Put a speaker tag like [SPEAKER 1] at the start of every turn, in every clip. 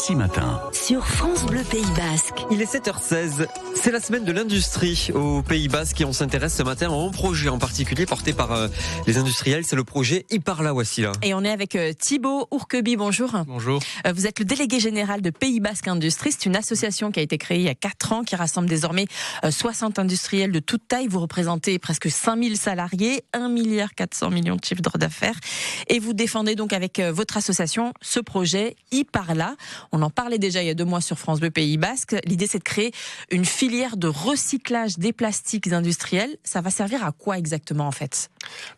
[SPEAKER 1] Lucie Matin.
[SPEAKER 2] Sur France Bleu Pays Basque.
[SPEAKER 3] Il est 7h16. C'est la semaine de l'industrie au Pays Basque et on s'intéresse ce matin à un projet en particulier porté par les industriels. C'est le projet Iparla Wassila.
[SPEAKER 4] Et on est avec Thibaut Ourqueby. Bonjour.
[SPEAKER 5] Bonjour.
[SPEAKER 4] Vous êtes le délégué général de Pays Basque Industrie. C'est une association qui a été créée il y a 4 ans, qui rassemble désormais 60 industriels de toute taille. Vous représentez presque 5000 salariés, 1,4 milliard de chiffre d'affaires. Et vous défendez donc avec votre association ce projet Iparla. On en parlait déjà il y a 2 mois sur France Bleu Pays Basque. L'idée, c'est de créer une filière de recyclage des plastiques industriels. Ça va servir à quoi exactement en fait ?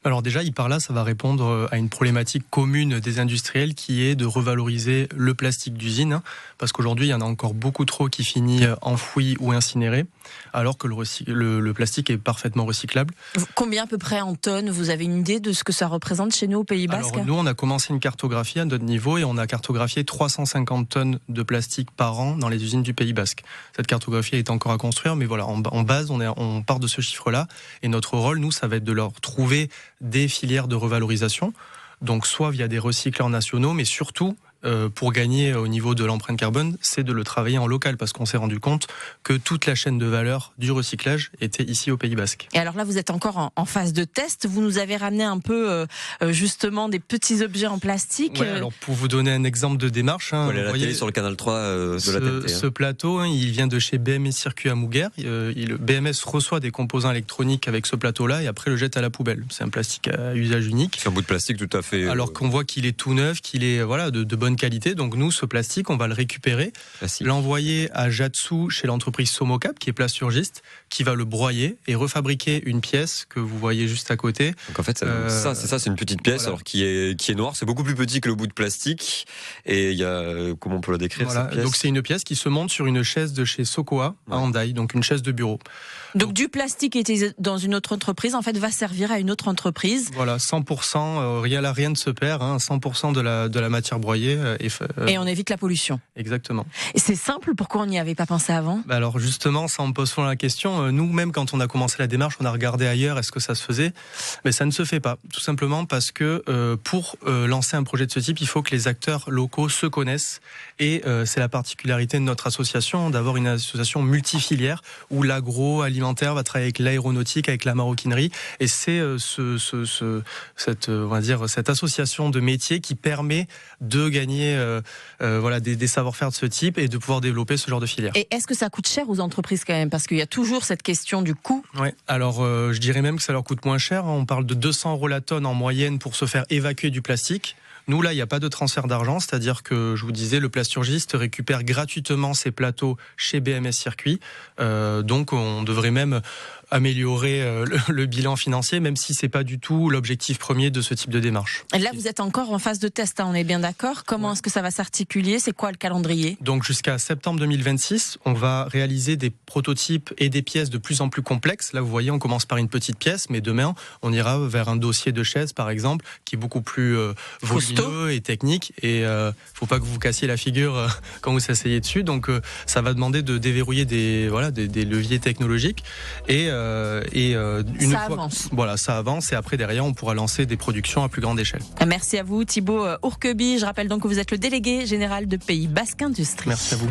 [SPEAKER 5] Alors déjà, Iparla, ça va répondre à une problématique commune des industriels qui est de revaloriser le plastique d'usine, parce qu'aujourd'hui, il y en a encore beaucoup trop qui finit enfoui ou incinéré, alors que le plastique est parfaitement recyclable.
[SPEAKER 4] Combien à peu près en tonnes ? Vous avez une idée de ce que ça représente chez nous au Pays Basque ?
[SPEAKER 5] Alors nous, on a commencé une cartographie à notre niveau et on a cartographié 350 tonnes de plastique par an dans les usines du Pays Basque. Cette cartographie est encore à construire, mais voilà, en base, on part de ce chiffre-là. Et notre rôle, nous, ça va être de leur trouver des filières de revalorisation, donc soit via des recycleurs nationaux, mais surtout pour gagner au niveau de l'empreinte carbone, c'est de le travailler en local, parce qu'on s'est rendu compte que toute la chaîne de valeur du recyclage était ici au Pays Basque.
[SPEAKER 4] Et alors là, vous êtes encore en phase de test. Vous nous avez ramené un peu justement des petits objets en plastique.
[SPEAKER 5] Ouais, alors pour vous donner un exemple de démarche,
[SPEAKER 3] Voilà, la télé sur le canal 3 de la TNT.
[SPEAKER 5] Ce plateau, il vient de chez BMS Circuit à Mouguer. BMS reçoit des composants électroniques avec ce plateau-là et après le jette à la poubelle. C'est un plastique à usage unique.
[SPEAKER 3] C'est un bout de plastique tout à fait.
[SPEAKER 5] Alors qu'on voit qu'il est tout neuf, qu'il est de bonne qualité. Donc nous, ce plastique, on va le récupérer, l'envoyer à Jatsu chez l'entreprise Somocap, qui est plasturgiste, qui va le broyer et refabriquer une pièce que vous voyez juste à côté.
[SPEAKER 3] Donc en fait, c'est une petite pièce, voilà, alors qui est noire. C'est beaucoup plus petit que le bout de plastique. Et il y a, comment on peut la décrire, cette pièce ?
[SPEAKER 5] Donc c'est une pièce qui se monte sur une chaise de chez Sokoa à Hendaye, donc une chaise de bureau.
[SPEAKER 4] Donc du plastique qui était dans une autre entreprise, en fait, va servir à une autre entreprise.
[SPEAKER 5] Voilà, 100%, rien ne se perd, 100% de la matière broyée.
[SPEAKER 4] Et on évite la pollution.
[SPEAKER 5] Exactement.
[SPEAKER 4] Et c'est simple, pourquoi on n'y avait pas pensé avant ?
[SPEAKER 5] Alors justement, ça on me pose souvent la question. Nous-mêmes, quand on a commencé la démarche, on a regardé ailleurs, est-ce que ça se faisait ? Mais ça ne se fait pas, tout simplement parce que pour lancer un projet de ce type, il faut que les acteurs locaux se connaissent. Et c'est la particularité de notre association, d'avoir une association multifilière où l'agroalimentaire va travailler avec l'aéronautique, avec la maroquinerie. Et c'est cette association de métiers qui permet de gagner des savoir-faire de ce type et de pouvoir développer ce genre de filière.
[SPEAKER 4] Et est-ce que ça coûte cher aux entreprises quand même ? Parce qu'il y a toujours cette question du coût.
[SPEAKER 5] Oui, alors je dirais même que ça leur coûte moins cher. On parle de 200 € la tonne en moyenne pour se faire évacuer du plastique. Nous, là, il n'y a pas de transfert d'argent, c'est-à-dire que, je vous disais, le plasturgiste récupère gratuitement ses plateaux chez BMS Circuit. Donc, on devrait même améliorer le bilan financier, même si c'est pas du tout l'objectif premier de ce type de démarche.
[SPEAKER 4] Et là, vous êtes encore en phase de test, on est bien d'accord ? Comment est-ce que ça va s'articuler ? C'est quoi le calendrier ?
[SPEAKER 5] Donc, jusqu'à septembre 2026, on va réaliser des prototypes et des pièces de plus en plus complexes. Là, vous voyez, on commence par une petite pièce, mais demain, on ira vers un dossier de chaise, par exemple, qui est beaucoup plus volumineux et technique. Et faut pas que vous vous cassiez la figure quand vous asseyez dessus. Donc, ça va demander de déverrouiller des leviers technologiques. Ça avance et après derrière on pourra lancer des productions à plus grande échelle.
[SPEAKER 4] Merci à vous Thibaut Ourqueby. Je rappelle donc que vous êtes le délégué général de Pays Basque Industrie.
[SPEAKER 5] Merci à vous.